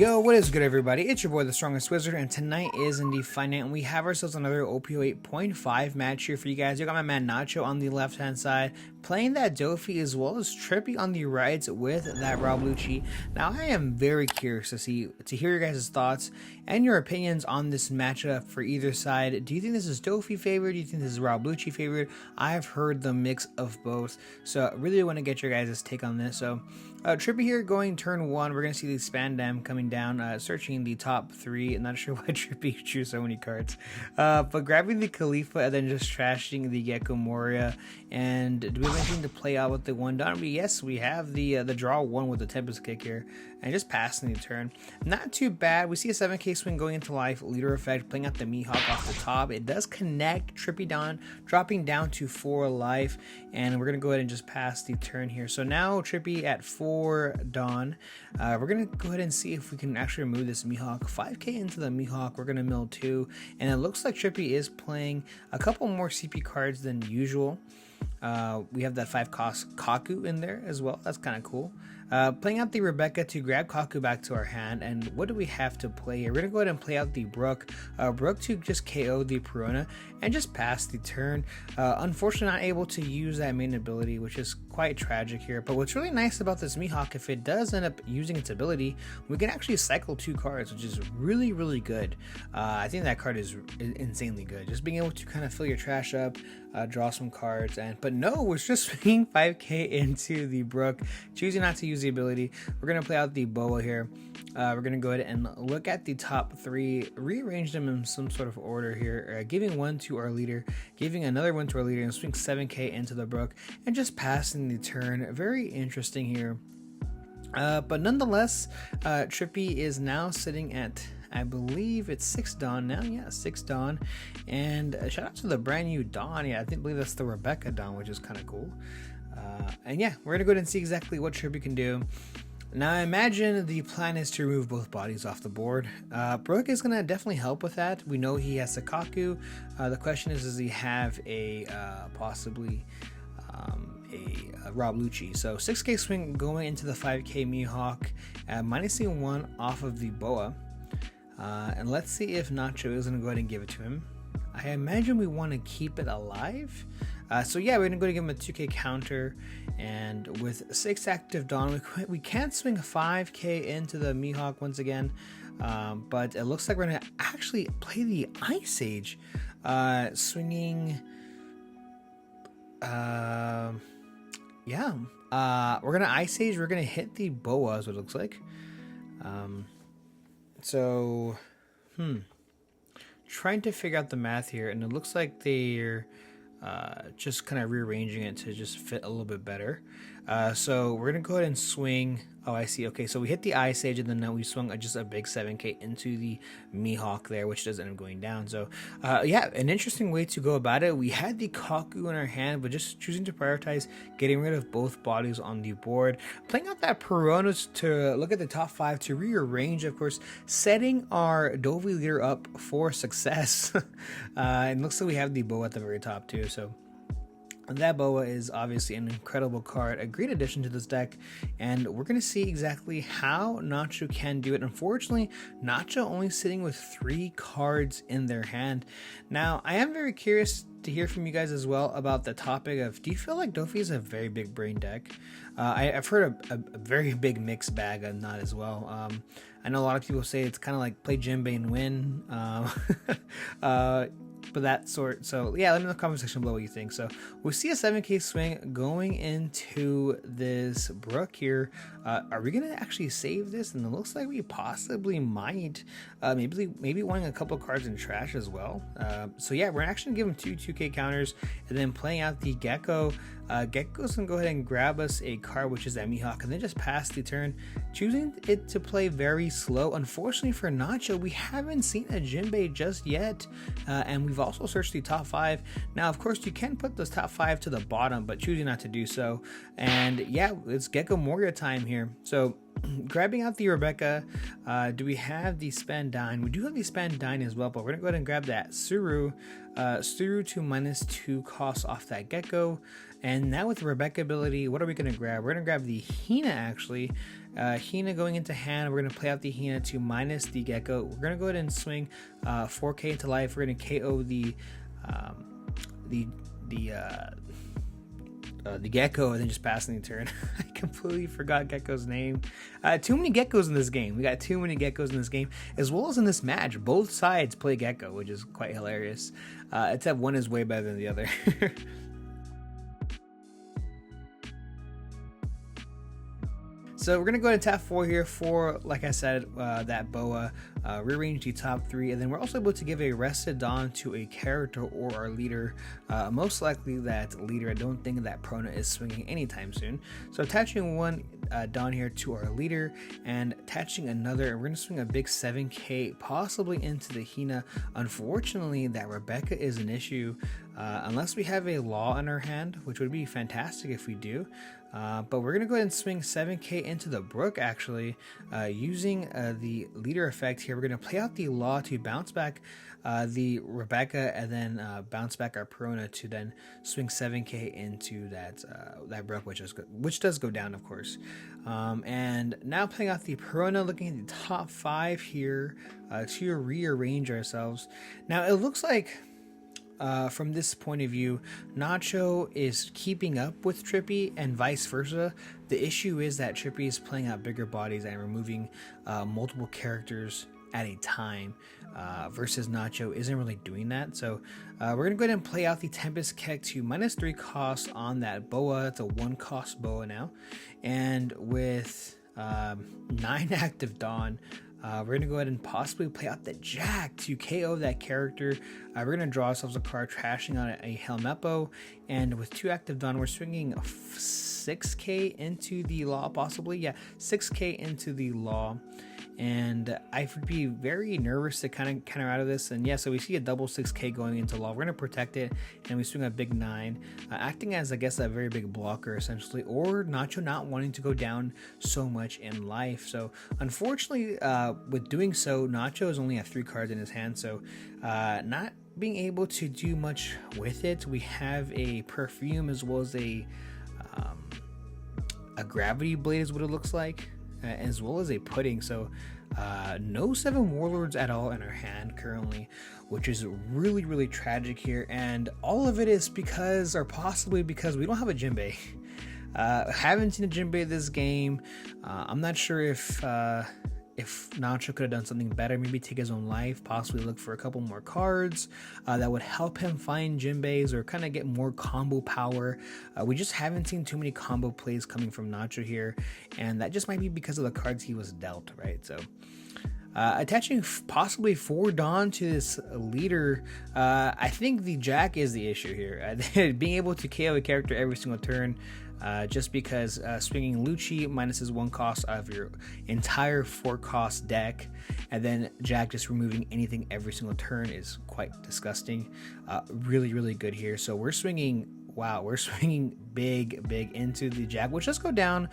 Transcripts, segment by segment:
Yo, what is good, everybody? It's your boy, the Strongest Wizard, and tonight is indeed Fun Night, and we have ourselves another OP08.5 match here for you guys. You got my man Nacho on the left-hand side, playing that Doffy as well as Trippy on the right with that Lucci. Now, I am very curious to hear your guys' thoughts and your opinions on this matchup for either side. Do you think this is Doffy favored? Do you think this is Lucci favored? I've heard the mix of both, so I really want to get your guys' take on this. So, Trippy here going turn 1. We're going to see the Spandam coming down, searching the top 3. I'm not sure why Trippy drew so many cards. But grabbing the Khalifa and then just trashing the Gecko Moria. And do we have anything to play out with the 1 down? Yes, we have the draw 1 with the Tempest Kick here. And just passing the turn. Not too bad. We see a 7k swing going into life. Leader effect, playing out the Mihawk off the top. It does connect Trippy down, dropping down to 4 life. And we're going to go ahead and just pass the turn here. So now Trippy at 4 Dawn. We're going to go ahead and see if we can actually remove this Mihawk. 5k into the Mihawk. We're going to mill 2. And it looks like Trippy is playing a couple more CP cards than usual. We have that 5 cost Kaku in there as well. That's kind of cool. Playing out the Rebecca to grab Kaku back to our hand. And what do we have to play here? We're going to go ahead and play out the Brook. Brook to just KO the Perona and just pass the turn. Unfortunately, not able to use that main ability, which is quite tragic here. But what's really nice about this Mihawk, if it does end up using its ability, we can actually cycle 2 cards, which is really, really good. I think that card is insanely good. Just being able to kind of fill your trash up, draw some cards, but no, we're just swinging 5k into the Brook, choosing not to use the ability. We're going to play out the Boa here. We're going to go ahead and look at the top 3, rearrange them in some sort of order here, giving 1 to our leader, giving another 1 to our leader, and swing 7k into the Brook, and just passing the turn. Very interesting here. But nonetheless, Trippy is now sitting at, I believe it's 6 Dawn now. Yeah, 6 Dawn. And shout out to the brand new Dawn. Yeah, believe that's the Rebecca Dawn, which is kind of cool. And yeah, we're going to go ahead and see exactly what Trippy can do. Now, I imagine the plan is to remove both bodies off the board. Brook is going to definitely help with that. We know he has Sakaku. The question is, does he have a possibly a Lucci? So 6k swing going into the 5k Mihawk, minusing 1 off of the Boa. And let's see if Nacho is going to go ahead and give it to him. I imagine we want to keep it alive. So yeah, we're going to go to give him a 2k counter. And with 6 active Dawn, we can't swing 5k into the Mihawk once again. But it looks like we're going to actually play the Ice Age. Swinging... yeah. We're going to Ice Age. We're going to hit the Boa is what it looks like. So, trying to figure out the math here, and it looks like they're just kind of rearranging it to just fit a little bit better. So we're gonna go ahead and swing. Oh, I see. Okay, so we hit the Ice Age, and then now we swung just a big 7k into the Mihawk there, which does end up going down. So, yeah, an interesting way to go about it. We had the Kaku in our hand, but just choosing to prioritize getting rid of both bodies on the board. Playing out that Peronas to look at the top 5 to rearrange, of course, setting our Doffy leader up for success. And looks like we have the Boa at the very top too, so... that Boa is obviously an incredible card, a great addition to this deck, and we're going to see exactly how Nacho can do it. Unfortunately, Nacho only sitting with 3 cards in their hand. Now, I am very curious to hear from you guys as well about the topic of, do you feel like Doffy is a very big brain deck? I've heard a very big mixed bag on that as well. I know a lot of people say it's kind of like play Jinbei and win. But that sort. So yeah, let me know in the comment section below what you think. So we see a 7k swing going into this Brook here. Are we gonna actually save this? And it looks like we possibly might. Maybe wanting a couple cards in trash as well. So yeah, we're actually gonna give him 2 2k counters, and then playing out the Gecko. Gecko's gonna go ahead and grab us a card, which is that Mihawk, and then just pass the turn, choosing it to play very slow. Unfortunately for Nacho, we haven't seen a Jinbei just yet, and we've also searched the top 5. Now, of course, you can put those top 5 to the bottom, but choosing not to do so. And yeah, it's Gecko Moria time here. So grabbing out the Rebecca. Do we have the Spandine? We do have the Spandine as well, but we're gonna go ahead and grab that Suru. Suru to -2 cost off that Gecko. And now with the Rebecca ability, what are we gonna grab? We're gonna grab the Hina actually. Hina going into hand. We're gonna play out the Hina to minus the Gecko. We're gonna go ahead and swing 4K into life. We're gonna KO the Gecko and then just passing the turn. I completely forgot Gecko's name. Too many Geckos in this game. We got too many Geckos in this game, as well as in this match. Both sides play Gecko, which is quite hilarious. Except one is way better than the other. So we're going to go ahead and tap 4 here for, like I said, that Boa, rearrange the top 3, and then we're also able to give a rested Dawn to a character or our leader. Most likely that leader. I don't think that Prona is swinging anytime soon. So attaching one Dawn here to our leader and attaching another, and we're going to swing a big 7K possibly into the Hina. Unfortunately, that Rebecca is an issue unless we have a Law in our hand, which would be fantastic if we do. But we're going to go ahead and swing 7K into the Brook actually, using the leader effect here. We're going to play out the Law to bounce back the Rebecca, and then bounce back our Prona to then swing 7K into that Brook, which does go down, of course. And now playing out the Prona, looking at the top 5 here to rearrange ourselves. Now it looks like from this point of view, Nacho is keeping up with Trippy and vice versa. The issue is that Trippy is playing out bigger bodies and removing multiple characters at a time, versus Nacho isn't really doing that. So we're going to go ahead and play out the Tempest Keck to -3 cost on that Boa. It's a 1 cost Boa now. And with 9 active Dawn, we're going to go ahead and possibly play out the Jack to KO that character. We're going to draw ourselves a card, trashing on a Helmeppo. And with 2 active Dawn, we're swinging 6K into the Law, possibly. Yeah, 6K into the Law. And I would be very nervous to kind of counter out of this. And yeah, so we see a double 6K going into Law. We're going to protect it, and we swing a big 9, acting as, I guess, a very big blocker essentially, or Nacho not wanting to go down so much in life. So unfortunately, with doing so, Nacho is only at 3 cards in his hand, so not being able to do much with it. We have a Perfume as well as a Gravity Blade is what it looks like, as well as a Pudding. So no 7 Warlords at all in our hand currently, which is really, really tragic here. And all of it is because, or possibly because, we don't have a Jinbei. Haven't seen a Jinbei this game. I'm not sure if Nacho could have done something better, maybe take his own life, possibly look for a couple more cards that would help him find Jinbeis or kind of get more combo power. We just haven't seen too many combo plays coming from Nacho here, and that just might be because of the cards he was dealt, right? So attaching possibly 4 Dawn to this leader, I think the Jack is the issue here. Being able to KO a character every single turn, just because swinging Lucci minuses 1 cost out of your entire 4 cost deck, and then Jack just removing anything every single turn is quite disgusting. Really, really good here. So we're swinging, wow, we're swinging big into the Jack, which does go down.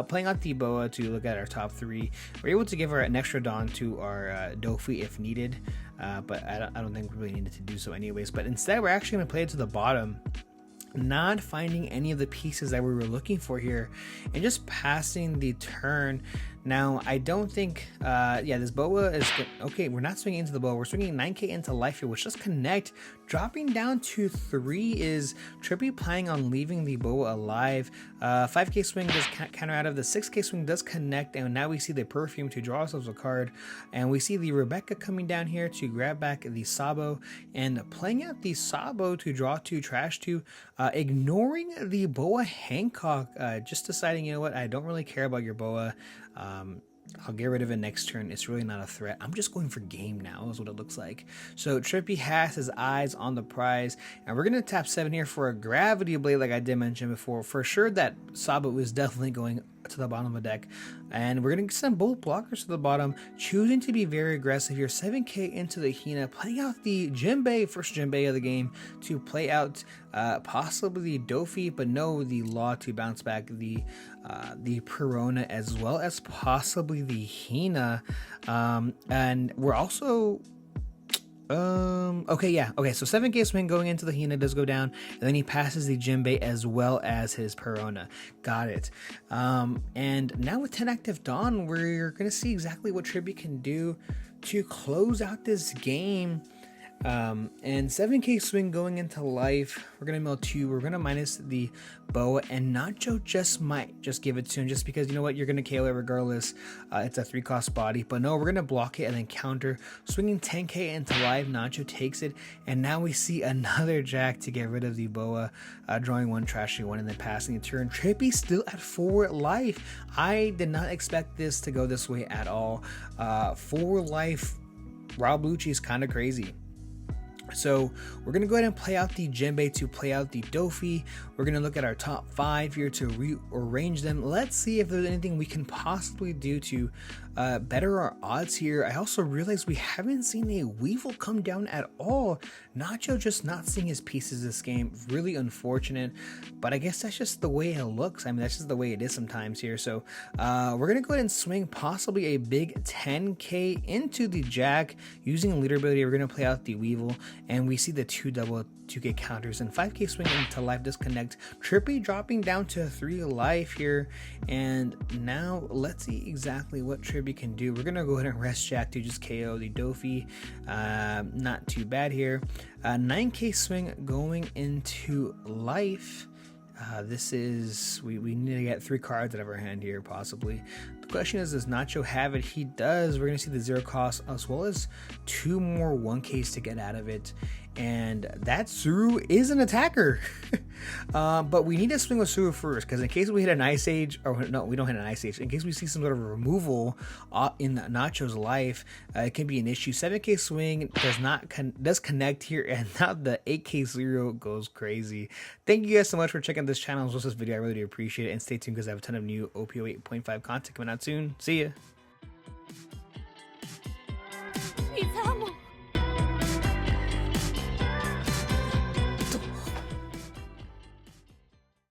Playing out the Boa to look at our top 3. We're able to give her an extra Dawn to our Doffy if needed, but I don't think we really needed to do so anyways. But instead, we're actually going to play it to the bottom, not finding any of the pieces that we were looking for here, and just passing the turn. Now, I don't think, yeah, this Boa is good. Okay, we're not swinging into the Boa. We're swinging 9K into life here, which does connect. Dropping down to 3 is Trippy planning on leaving the Boa alive. 5K swing does counter out of the 6K swing does connect, and now we see the Perfume to draw ourselves a card, and we see the Rebecca coming down here to grab back the Sabo, and playing out the Sabo to draw 2, trash 2, ignoring the Boa Hancock, just deciding, you know what, I don't really care about your Boa. I'll get rid of it next turn. It's really not a threat. I'm just going for game now is what it looks like. So Trippy has his eyes on the prize, and we're going to tap 7 here for a Gravity Blade, like I did mention before. For sure that Sabo is definitely going to the bottom of the deck, and we're gonna send both blockers to the bottom, choosing to be very aggressive here. 7k into the Hina, playing out the Jinbei, first Jinbei of the game, to play out possibly the Doffy, but no, the Law to bounce back the Perona, as well as possibly the Hina, and we're also okay, so 7k swing going into the Hina does go down, and then he passes the Jinbei as well as his Perona. Got it. And now with 10 active Dawn, we're gonna see exactly what Trippy can do to close out this game. And 7k swing going into life, we're gonna mill 2, we're gonna minus the boa, and Nacho just might just give it to him, just because, you know what, you're gonna KO it regardless. It's a 3-cost body, but no, we're gonna block it and then counter, swinging 10k into life. Nacho takes it, and now we see another jack to get rid of the boa, drawing 1, trashing 1, and then passing a turn. Trippy still at 4 life. I did not expect this to go this way at all. 4 life, Rob Lucci is kind of crazy. So we're going to go ahead and play out the Jinbei to play out the Doffy. We're going to look at our top 5 here to rearrange them. Let's see if there's anything we can possibly do to better our odds here. I also realized we haven't seen a Weevil come down at all. Nacho just not seeing his pieces this game. Really unfortunate, but I guess that's just the way it looks. I mean, that's just the way it is sometimes here. So we're going to go ahead and swing possibly a big 10k into the Jack using leader ability. We're going to play out the Weevil, and we see the 2 double 2k counters and 5k swing into life disconnect. Trippy dropping down to 3 life here, and now let's see exactly what Trippy can do. We're gonna go ahead and rest Jack to just KO the Doffy. Not too bad here. 9k swing going into life. This is, we need to get 3 cards out of our hand here, possibly. The question is, does Nacho have it? He does. We're going to see the 0 cost as well as 2 more 1Ks to get out of it. And that Suru is an attacker. But we need to swing with Suru first, because in case we hit an Ice Age, or no, we don't hit an Ice Age. In case we see some sort of removal in Nacho's life, it can be an issue. 7k swing does connect here, and now the 8k 0 goes crazy. Thank you guys so much for checking this channel as well as this video. I really do appreciate it, and stay tuned because I have a ton of new OP08.5 content coming out soon. See ya.